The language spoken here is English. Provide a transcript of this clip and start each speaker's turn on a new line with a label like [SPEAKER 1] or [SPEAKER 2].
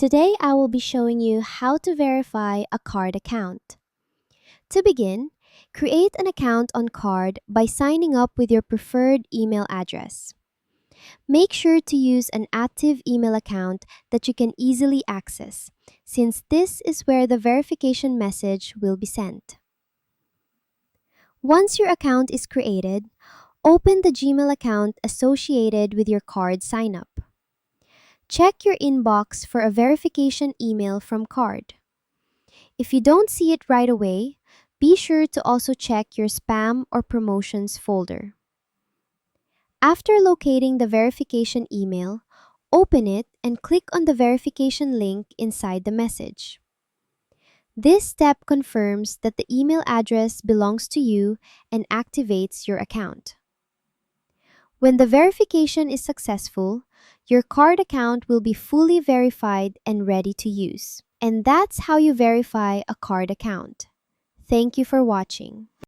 [SPEAKER 1] Today I will be showing you how to verify a card account. To begin, create an account on Card by signing up with your preferred email address. Make sure to use an active email account that you can easily access, since this is where the verification message will be sent. Once your account is created, open the Gmail account associated with your card signup. Check your inbox for a verification email from Card. If you don't see it right away, be sure to also check your spam or promotions folder. After locating the verification email, open it and click on the verification link inside the message. This step confirms that the email address belongs to you and activates your account. When the verification is successful, your card account will be fully verified and ready to use. And that's how you verify a card account. Thank you for watching.